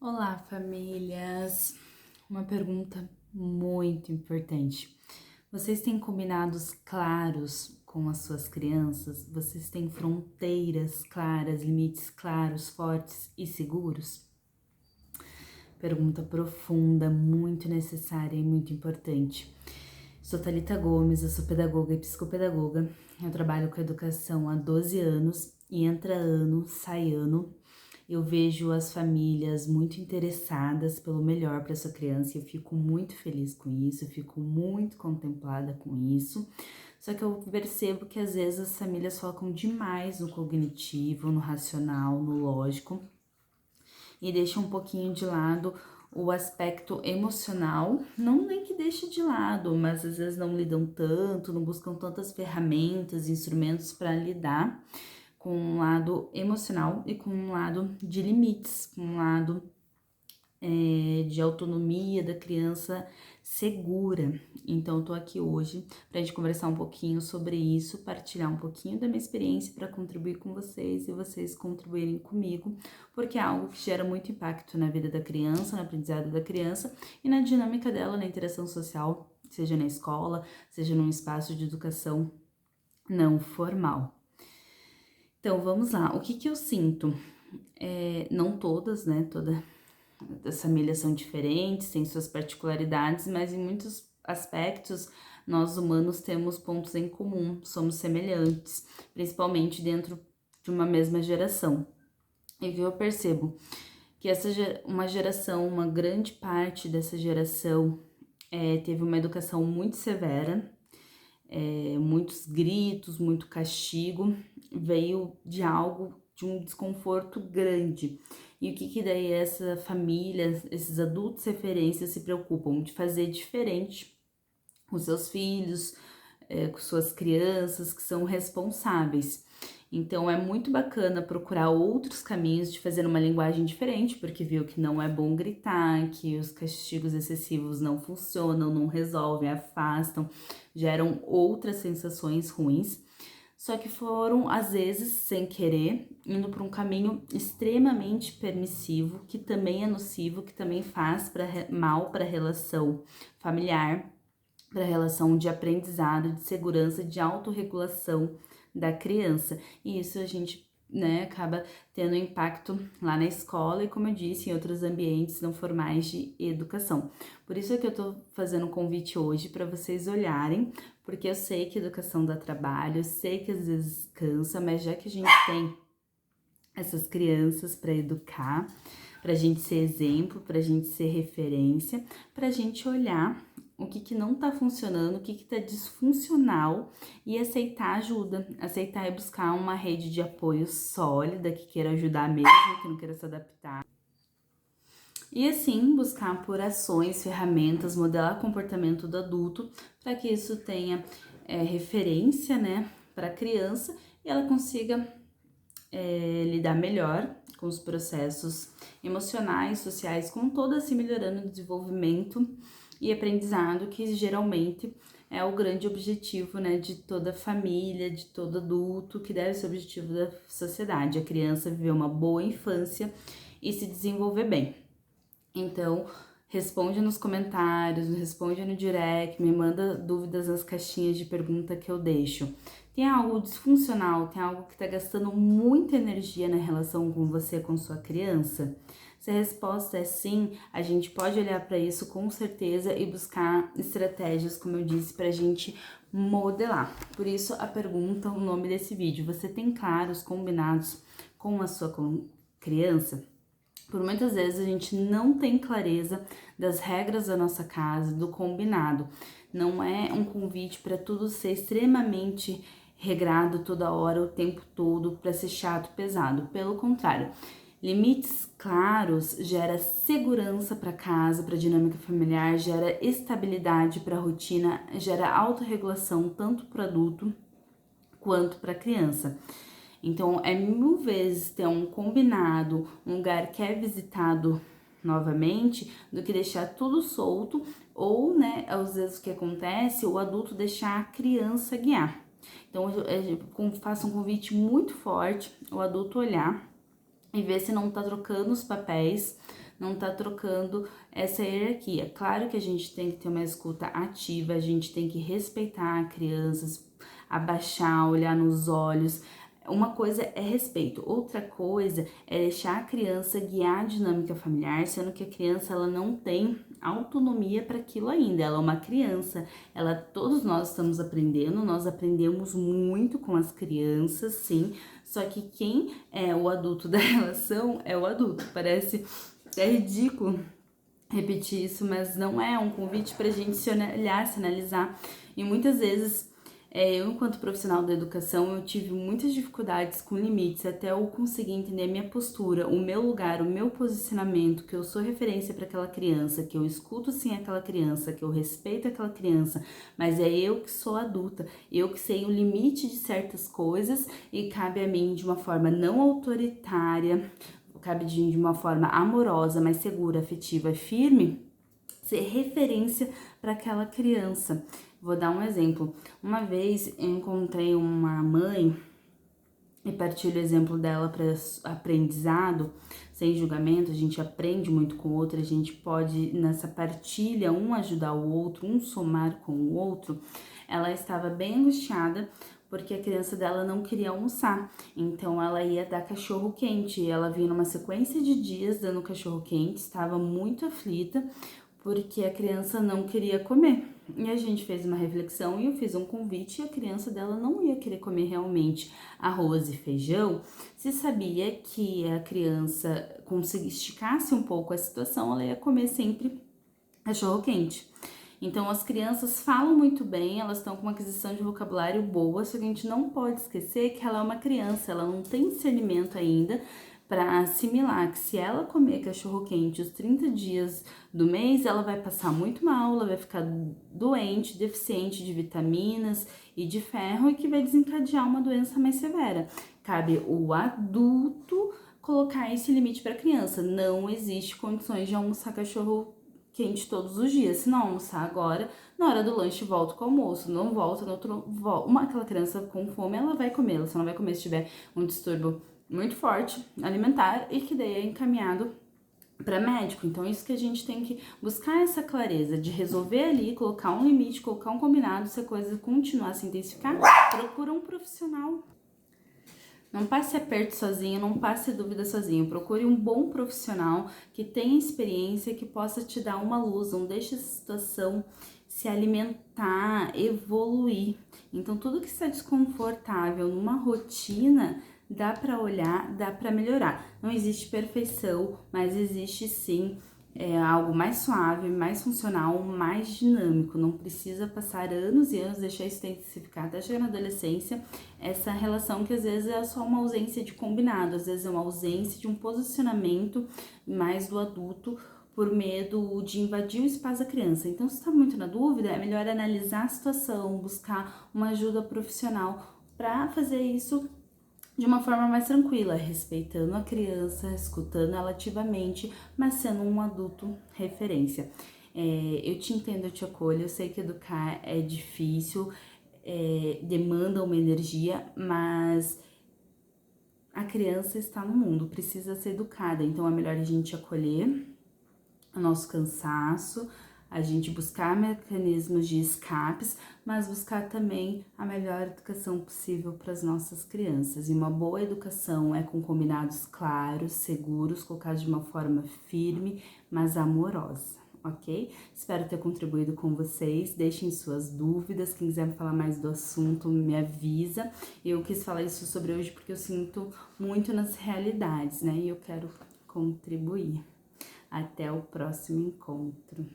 Olá, famílias! Uma pergunta muito importante. Vocês têm combinados claros com as suas crianças? Vocês têm fronteiras claras, limites claros, fortes e seguros? Pergunta profunda, muito necessária e muito importante. Sou Thalita Gomes, eu sou pedagoga e psicopedagoga. Eu trabalho com educação há 12 anos e entra ano, sai ano. Eu vejo as famílias muito interessadas pelo melhor para sua criança e eu fico muito feliz com isso, eu fico muito contemplada com isso. Só que eu percebo que às vezes as famílias focam demais no cognitivo, no racional, no lógico e deixam um pouquinho de lado o aspecto emocional, não nem que deixe de lado, mas às vezes não lidam tanto, não buscam tantas ferramentas, instrumentos para lidar com um lado emocional e com um lado de limites, com um lado de autonomia da criança segura. Então, eu tô aqui hoje pra gente conversar um pouquinho sobre isso, partilhar um pouquinho da minha experiência para contribuir com vocês e vocês contribuírem comigo, porque é algo que gera muito impacto na vida da criança, no aprendizado da criança e na dinâmica dela, na interação social, seja na escola, seja num espaço de educação não formal. Então, vamos lá. O que eu sinto? Não todas, né? As famílias são diferentes, têm suas particularidades, mas em muitos aspectos nós humanos temos pontos em comum, somos semelhantes, principalmente dentro de uma mesma geração. E o que eu percebo? Que uma geração, uma grande parte dessa geração teve uma educação muito severa, muitos gritos, muito castigo, veio de algo, de um desconforto grande. E o que daí essa família, esses adultos referências se preocupam? De fazer diferente com seus filhos, com suas crianças que são responsáveis. Então é muito bacana procurar outros caminhos de fazer uma linguagem diferente, porque viu que não é bom gritar, que os castigos excessivos não funcionam, não resolvem, afastam, geram outras sensações ruins. Só que foram, às vezes, sem querer, indo para um caminho extremamente permissivo, que também é nocivo, que também faz mal para a relação familiar, para a relação de aprendizado, de segurança, de autorregulação da criança. E isso a gente, né, acaba tendo impacto lá na escola e, como eu disse, em outros ambientes não formais de educação. Por isso é que eu tô fazendo um convite hoje para vocês olharem, porque eu sei que educação dá trabalho, eu sei que às vezes cansa, mas já que a gente tem essas crianças para educar, para a gente ser exemplo, para a gente ser referência, para a gente olhar o que não tá funcionando, o que tá disfuncional e aceitar ajuda, aceitar e buscar uma rede de apoio sólida que queira ajudar mesmo, que não queira se adaptar. E assim, buscar por ações, ferramentas, modelar comportamento do adulto para que isso tenha referência, né, para a criança e ela consiga lidar melhor com os processos emocionais, sociais, como todo assim melhorando o desenvolvimento e aprendizado, que geralmente é o grande objetivo, né, de toda família, de todo adulto, que deve ser o objetivo da sociedade, a criança viver uma boa infância e se desenvolver bem. Então, responde nos comentários, responde no direct, me manda dúvidas nas caixinhas de pergunta que eu deixo. Tem algo disfuncional, tem algo que está gastando muita energia na relação com você, com sua criança? Se a resposta é sim, a gente pode olhar para isso com certeza e buscar estratégias, como eu disse, para a gente modelar. Por isso a pergunta, o nome desse vídeo, você tem claros combinados com a sua criança? Por muitas vezes a gente não tem clareza das regras da nossa casa, do combinado. Não é um convite para tudo ser extremamente regrado toda hora, o tempo todo, para ser chato, pesado. Pelo contrário, limites claros gera segurança para casa, para dinâmica familiar, gera estabilidade para a rotina, gera autorregulação tanto para o adulto quanto para a criança. Então, é 1000 vezes ter um combinado, um lugar que é visitado novamente, do que deixar tudo solto ou, né, às vezes o que acontece, o adulto deixar a criança guiar. Então, eu faço um convite muito forte, o adulto olhar e ver se não tá trocando os papéis, não tá trocando essa hierarquia. Claro que a gente tem que ter uma escuta ativa, a gente tem que respeitar crianças, abaixar, olhar nos olhos. Uma coisa é respeito, outra coisa é deixar a criança guiar a dinâmica familiar, sendo que a criança ela não tem autonomia para aquilo ainda. Ela é uma criança, todos nós estamos aprendendo, nós aprendemos muito com as crianças, sim. Só que quem é o adulto da relação é o adulto. Parece ridículo repetir isso, mas não é um convite para a gente se olhar, se analisar. E muitas vezes eu, enquanto profissional da educação, eu tive muitas dificuldades com limites, até eu conseguir entender a minha postura, o meu lugar, o meu posicionamento, que eu sou referência para aquela criança, que eu escuto sim aquela criança, que eu respeito aquela criança, mas é eu que sou adulta, eu que sei o limite de certas coisas e cabe a mim de uma forma não autoritária, cabe de uma forma amorosa, mas segura, afetiva, firme, ser referência para aquela criança. Vou dar um exemplo. Uma vez eu encontrei uma mãe e partilho o exemplo dela para aprendizado, sem julgamento, a gente aprende muito com o outro, a gente pode, nessa partilha, um ajudar o outro, um somar com o outro. Ela estava bem angustiada porque a criança dela não queria almoçar, então ela ia dar cachorro quente. Ela vinha numa sequência de dias dando cachorro quente, estava muito aflita porque a criança não queria comer. E a gente fez uma reflexão e eu fiz um convite e a criança dela não ia querer comer realmente arroz e feijão. Se sabia que a criança esticasse um pouco a situação, ela ia comer sempre cachorro quente. Então as crianças falam muito bem, elas estão com uma aquisição de vocabulário boa, só que a gente não pode esquecer que ela é uma criança, ela não tem discernimento ainda para assimilar que se ela comer cachorro quente os 30 dias do mês, ela vai passar muito mal, ela vai ficar doente, deficiente de vitaminas e de ferro e que vai desencadear uma doença mais severa. Cabe o adulto colocar esse limite para a criança. Não existe condições de almoçar cachorro quente todos os dias. Se não almoçar agora, na hora do lanche volta com o almoço, não volta no outro. Aquela criança com fome, ela vai comer, ela só não vai comer se tiver um distúrbio muito forte alimentar e que daí é encaminhado para médico. Então isso que a gente tem que buscar essa clareza de resolver ali, colocar um limite, colocar um combinado, se a coisa continuar a se intensificar, procura um profissional. Não passe aperto sozinho, não passe dúvida sozinho. Procure um bom profissional que tenha experiência, que possa te dar uma luz. Não deixe essa situação se alimentar, evoluir. Então, tudo que está desconfortável numa rotina, dá para olhar, dá para melhorar. Não existe perfeição, mas existe sim algo mais suave, mais funcional, mais dinâmico. Não precisa passar anos e anos, deixar isso intensificar até chegar na adolescência. Essa relação que às vezes é só uma ausência de combinado, às vezes é uma ausência de um posicionamento mais do adulto por medo de invadir o espaço da criança. Então, se está muito na dúvida, é melhor analisar a situação, buscar uma ajuda profissional para fazer isso de uma forma mais tranquila, respeitando a criança, escutando ela ativamente, mas sendo um adulto referência. Eu te entendo, eu te acolho, eu sei que educar é difícil, demanda uma energia, mas a criança está no mundo, precisa ser educada, então é melhor a gente acolher o nosso cansaço, a gente buscar mecanismos de escapes, mas buscar também a melhor educação possível para as nossas crianças. E uma boa educação é com combinados claros, seguros, colocados de uma forma firme, mas amorosa, ok? Espero ter contribuído com vocês. Deixem suas dúvidas. Quem quiser falar mais do assunto, me avisa. Eu quis falar isso sobre hoje porque eu sinto muito nas realidades, né? E eu quero contribuir. Até o próximo encontro.